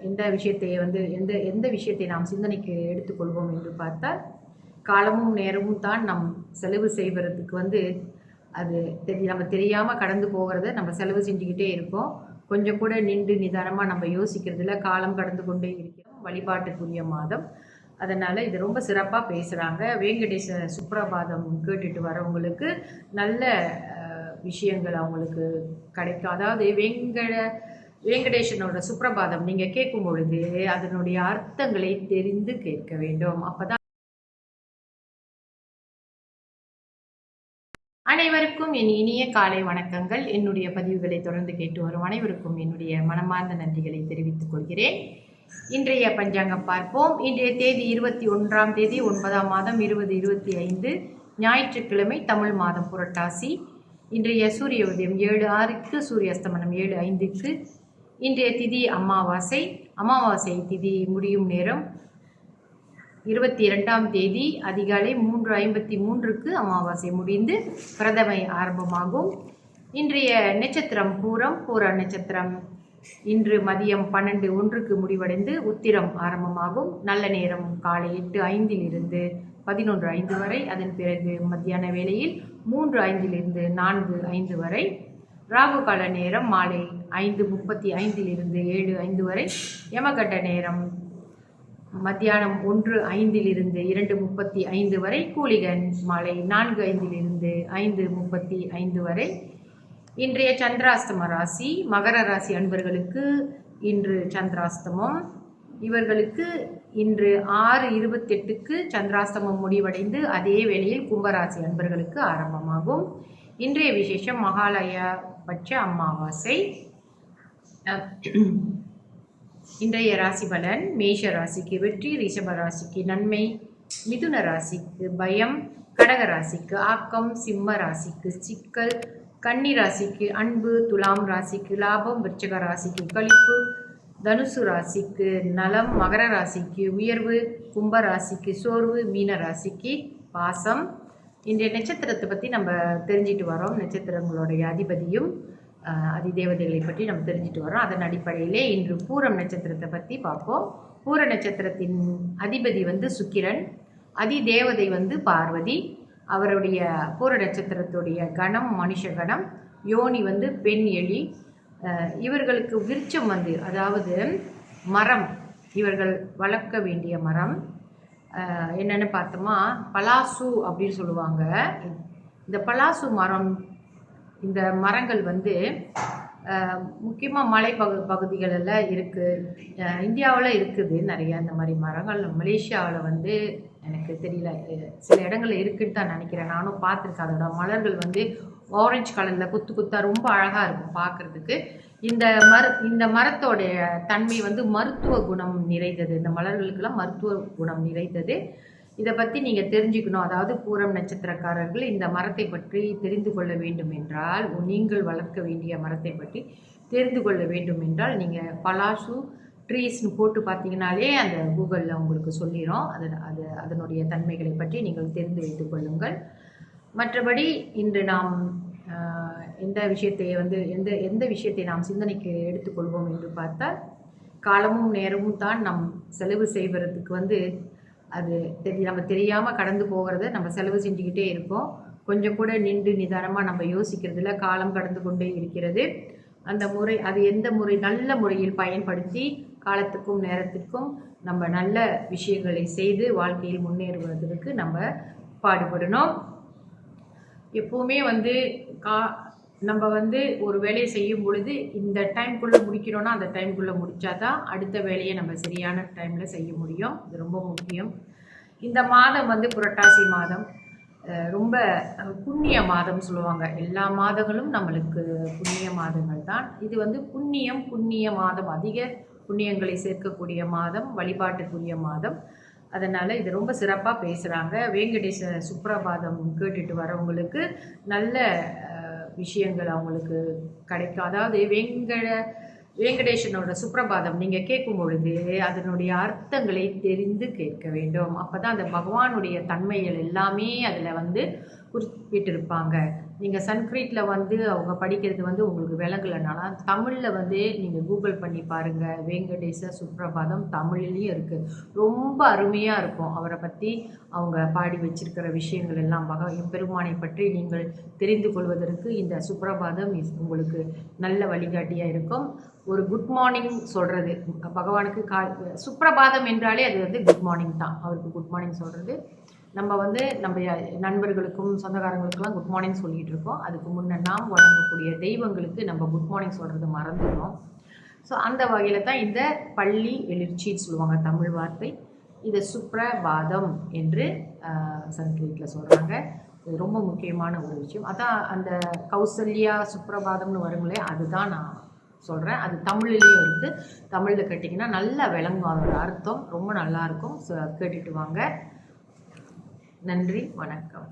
எந்த விஷயத்தை எந்த எந்த விஷயத்தை நாம் சிந்தனைக்கு எடுத்துக்கொள்வோம் என்று பார்த்தால், காலமும் நேரமும் தான் நம் செலவு செய்வதற்கு அது நம்ம தெரியாமல் கடந்து போகிறத நம்ம செலவு செஞ்சுக்கிட்டே இருக்கோம். கொஞ்சம் கூட நின்று நிதானமாக நம்ம யோசிக்கிறதுல காலம் கடந்து கொண்டே இருக்கிறோம். வழிபாட்டுக்குரிய மாதம். அதனால் இது ரொம்ப சிறப்பாக பேசுகிறாங்க. வெங்கடேச சுப்ரபாதம் கேட்டுட்டு வரவங்களுக்கு நல்ல விஷயங்கள் அவங்களுக்கு கிடைக்கும். அதாவது வெங்கடேசனோட சுப்ரபாதம் நீங்கள் கேட்கும் பொழுது அதனுடைய அர்த்தங்களை தெரிந்து கேட்க வேண்டும். அப்போதான். அனைவருக்கும் என் இனிய காலை வணக்கங்கள். என்னுடைய பதிவுகளை தொடர்ந்து கேட்டு வரும் அனைவருக்கும் என்னுடைய மனமார்ந்த நன்றிகளை தெரிவித்துக் கொள்கிறேன். இன்றைய பஞ்சாங்கம் பார்ப்போம். இன்றைய தேதி 21ஆம் தேதி 9ஆம் மாதம் 2025 ஞாயிற்றுக்கிழமை, தமிழ் மாதம் புரட்டாசி. இன்றைய சூரிய உதயம் 7:06க்கு, சூரிய அஸ்தமனம் 7:05க்கு. இன்றைய திதி அமாவாசை. அமாவாசை திதி முடியும் நேரம் 22ஆம் தேதி அதிகாலை 3:53க்கு அமாவாசை முடிந்து பிரதமை ஆரம்பமாகும். இன்றைய நட்சத்திரம் பூரம். பூர நட்சத்திரம் இன்று மதியம் 12:01க்கு முடிவடைந்து உத்திரம் ஆரம்பமாகும். நல்ல நேரம் காலை 8:05 11:05 வரை. அதன் பிறகு மத்தியான வேளையில் 3:05 4:05 வரை. ராகு கால நேரம் மாலை 5:35 7:05 வரை. யமகண்ட நேரம் மத்தியானம் 1:05 2:35 வரை. கூலிகன் மாலை 4:05 5:35 வரை. இன்றைய சந்திராஸ்தம ராசி மகர ராசி அன்பர்களுக்கு இன்று சந்திராஸ்தமம். இவர்களுக்கு இன்று 6:28க்கு சந்திராஸ்தமம் முடிவடைந்து அதே வேளையில் கும்பராசி அன்பர்களுக்கு ஆரம்பமாகும். இன்றைய விசேஷம் மகாலய பட்ச அமாவாசை. இன்றைய ராசி பலன்: மேஷ ராசிக்கு வெற்றி, ரிஷப ராசிக்கு நன்மை, மிதுன ராசிக்கு பயம், கடக ராசிக்கு ஆக்கம், சிம்ம ராசிக்கு சிக்கல், கன்னி ராசிக்கு அன்பு, துலாம் ராசிக்கு லாபம், விருச்சிக ராசிக்கு களிப்பு, தனுசு ராசிக்கு நலம், மகர ராசிக்கு உயர்வு, கும்ப ராசிக்கு சோர்வு, மீன ராசிக்கு பாசம். இன்றைய நட்சத்திரத்தை பற்றி நம்ம தெரிஞ்சிட்டு வரோம். நட்சத்திரங்களுடைய அதிபதியும் அதிதேவதைகளை பற்றி நம்ம தெரிஞ்சுட்டு வரோம். அதன் அடிப்படையிலே இன்று பூரம் நட்சத்திரத்தை பற்றி பார்ப்போம். பூர நட்சத்திரத்தின் அதிபதி சுக்கிரன், அதிதேவதை பார்வதி. அவருடைய பூர நட்சத்திரத்துடைய கணம் மனுஷ கணம், யோனி பெண் எலி. இவர்களுக்கு விருட்சம் அதாவது மரம், இவர்கள் வளர்க்க வேண்டிய மரம் என்னென்னு பார்த்தோமா, பலாசு அப்படின்னு சொல்லுவாங்க. இந்த பலாசு மரம், இந்த மரங்கள் முக்கியமாக மலை பகுதிகளெல்லாம் இருக்குது. இந்தியாவில் இருக்குது நிறையா இந்த மாதிரி மரங்கள். மலேசியாவில் எனக்கு தெரியல, சில இடங்களில் இருக்குன்னு தான் நினைக்கிறேன். நானும் பார்த்துருக்கேன். அதோட மலர்கள் ஆரஞ்சு கலரில் குத்து குத்தாக ரொம்ப அழகாக இருக்கும் பார்க்குறதுக்கு. இந்த மரத்தோடைய தன்மை மருத்துவ குணம் நிறைந்தது. இந்த மலர்களுக்கெல்லாம் மருத்துவ குணம் நிறைந்தது. இதை பற்றி நீங்கள் தெரிஞ்சுக்கணும். அதாவது பூரம் நட்சத்திரக்காரர்கள் இந்த மரத்தை பற்றி தெரிந்து கொள்ள வேண்டும் என்றால், நீங்கள் வளர்க்க வேண்டிய மரத்தை பற்றி தெரிந்து கொள்ள வேண்டும் என்றால் நீங்கள் பலாசு ட்ரீஸ்னு போட்டு பார்த்தீங்கனாலே அந்த கூகுளில் உங்களுக்கு சொல்லிடும். அதனுடைய தன்மைகளை பற்றி நீங்கள் தெரிந்து வைத்துக் கொள்ளுங்கள். மற்றபடி இன்று நாம் எந்த விஷயத்தை எந்த விஷயத்தை நாம் சிந்தனைக்கு எடுத்துக்கொள்வோம் என்று பார்த்தால், காலமும் நேரமும் தான் நம் செலவு செய்வதற்கு அது நம்ம தெரியாமல் கடந்து போகிறத நம்ம செலவு செஞ்சுக்கிட்டே இருக்கோம். கொஞ்சம் கூட நின்று நிதானமாக நம்ம யோசிக்கிறதுல காலம் கடந்து கொண்டே இருக்கிறது. அந்த முறை அது எந்த முறை நல்ல முறையில் பயன்படுத்தி காலத்துக்கும் நேரத்திற்கும் நம்ம நல்ல விஷயங்களை செய்து வாழ்க்கையில் முன்னேறுவதற்கு நம்ம பாடுபடணும். எப்போவுமே நம்ம ஒரு வேலையை செய்யும் பொழுது இந்த டைம்குள்ளே முடிக்கிறோன்னா அந்த டைம்குள்ளே முடித்தாதான் அடுத்த வேலையை நம்ம சரியான டைமில் செய்ய முடியும். இது ரொம்ப முக்கியம். இந்த மாதம் புரட்டாசி மாதம் ரொம்ப புண்ணிய மாதம் சொல்லுவாங்க. எல்லா மாதங்களும் நம்மளுக்கு புண்ணிய மாதங்கள் தான். இது புண்ணிய மாதம், அதிக புண்ணியங்களை சேர்க்கக்கூடிய மாதம், வழிபாட்டுக்குரிய மாதம். அதனால் இது ரொம்ப சிறப்பாக பேசுகிறாங்க. வெங்கடேச சுப்ரபாதம் கேட்டுட்டு வரவங்களுக்கு நல்ல விஷயங்கள் அவங்களுக்கு கிடைக்கும். அதாவது வெங்கடேசனோட சுப்ரபாதம் நீங்கள் கேட்கும் பொழுது அதனுடைய அர்த்தங்களை தெரிந்து கேட்க வேண்டும். அப்போ தான் அந்த பகவானுடைய தன்மைகள் எல்லாமே அதில் குறிப்பிட்டிருப்பாங்க. நீங்கள் சன்ஸ்கிரிட்டில் வந்து அவங்க படிக்கிறது வந்து உங்களுக்கு விளங்கலைனாலும் தமிழில் வந்து நீங்கள் கூகுள் பண்ணி பாருங்கள். வெங்கடேச சுப்ரபாதம் தமிழ்லேயும் இருக்குது. ரொம்ப அருமையாக இருக்கும். அவரை பற்றி அவங்க பாடி வச்சிருக்கிற விஷயங்கள் எல்லாம் பெருமானை பற்றி நீங்கள் தெரிந்து கொள்வதற்கு இந்த சுப்ரபாதம் உங்களுக்கு நல்ல வழிகாட்டியாக இருக்கும். ஒரு குட் மார்னிங் சொல்கிறது பகவானுக்கு சுப்ரபாதம் என்றாலே அது வந்து குட் மார்னிங் தான். அவருக்கு குட் மார்னிங் சொல்கிறது. நம்ம வந்து நம்ம நண்பர்களுக்கும் சொந்தக்காரங்களுக்கெல்லாம் குட் மார்னிங் சொல்லிகிட்டு இருக்கோம். அதுக்கு முன்னே நாம் வணங்கக்கூடிய தெய்வங்களுக்கு நம்ம குட் மார்னிங் சொல்கிறது மறந்துடுறோம். ஸோ அந்த வகையில் தான் இந்த பள்ளி எழுச்சின்னு சொல்லுவாங்க தமிழ் வார்த்தை. இதை சுப்ரபாதம் என்று சன்ஸ்கிரிட்டில் சொல்கிறாங்க. இது ரொம்ப முக்கியமான ஒரு விஷயம். அதான் அந்த கௌசல்யா சுப்ரபாதம்னு வருங்களே, அதுதான் நான் சொல்கிறேன். அது தமிழ்லேயும் இருக்குது. தமிழில் கேட்டிங்கன்னா நல்லா விளங்கும். அதோட அர்த்தம் ரொம்ப நல்லாயிருக்கும். ஸோ கேட்டுட்டு வாங்க. நன்றி, வணக்கம்.